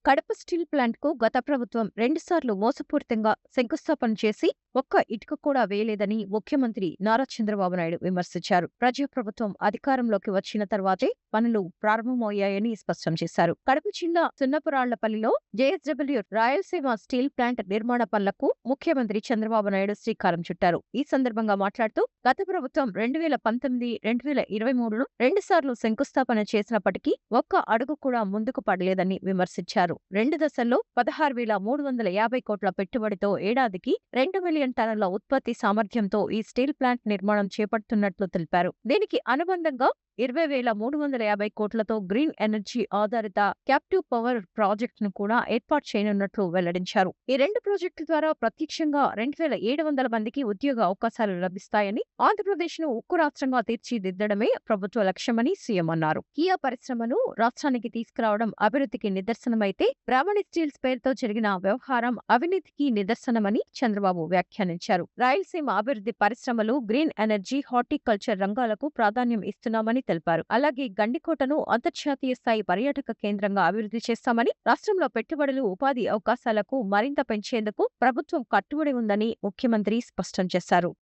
Kadapa steel ప్లాంట్‌కు గత ప్రభుత్వం రెండుసార్లు మోసపూరితంగా శంకుస్థాపన చేసి ఒక్క ఇటుక కూడా వేయలేదని ముఖ్యమంత్రి నారా చంద్రబాబు నాయుడు విమర్శించారు. ప్రజాప్రభుత్వం అధికారంలోకి వచ్చిన తర్వాతే పనులు ప్రారంభమయ్యాయని స్పష్టం చేశారు. కడప జిల్లా సున్నపురాళ్లపల్లిలో జేఎస్‌డబ్ల్యూ రాయలసీమ స్టీల్ ప్లాంట్ నిర్మాణ పనులకు ముఖ్యమంత్రి చంద్రబాబు నాయుడు శ్రీకారం చుట్టారు. ఈ సందర్భంగా మాట్లాడుతూ గత ప్రభుత్వం 2019, 2023లో రెండుసార్లు శంకుస్థాపన చేసినప్పటికీ ఒక్క అడుగు కూడా ముందుకు పడలేదని విమర్శించారు. 2 దశల్లో 16,350 కోట్ల పెట్టుబడితో ఏడాదికి 2 మిలియన్ టన్నుల ఉత్పత్తి సామర్థ్యంతో ఈ స్టీల్ ప్లాంట్ నిర్మాణం చేపడుతున్నట్లు తెలిపారు. దీనికి అనుబంధంగా 20,350 కోట్లతో గ్రీన్ ఎనర్జీ ఆధారిత క్యాప్టివ్ పవర్ ప్రాజెక్టును కూడా ఏర్పాటు చేయనున్నట్లు వెల్లడించారు. ఈ 2 ప్రాజెక్టుల ద్వారా ప్రత్యక్షంగా 2,700 మందికి ఉద్యోగ అవకాశాలు లభిస్తాయని, ఆంధ్రప్రదేశ్ను ఉక్కు రాష్ట్రంగా తీర్చిదిద్దడమే ప్రభుత్వ లక్ష్యమని సీఎం అన్నారు. కియా పరిశ్రమను రాష్ట్రానికి తీసుకురావడం అభివృద్ధికి నిదర్శనమైతే బ్రాహ్మణి స్టీల్స్ పేరుతో జరిగిన వ్యవహారం అవినీతికి నిదర్శనమని చంద్రబాబు వ్యాఖ్యానించారు. రాయలసీమ అభివృద్ధి పరిశ్రమలు, గ్రీన్ ఎనర్జీ, హార్టికల్చర్ రంగాలకు ప్రాధాన్యం ఇస్తున్నామని తెలిపారు. అలాగే గండికోటను అంతర్జాతీయ స్థాయి పర్యాటక కేంద్రంగా అభివృద్ధి చేస్తామని, రాష్ట్రంలో పెట్టుబడులు, ఉపాధి అవకాశాలకు మరింత పెంచేందుకు ప్రభుత్వం కట్టుబడి ఉందని ముఖ్యమంత్రి స్పష్టం చేశారు.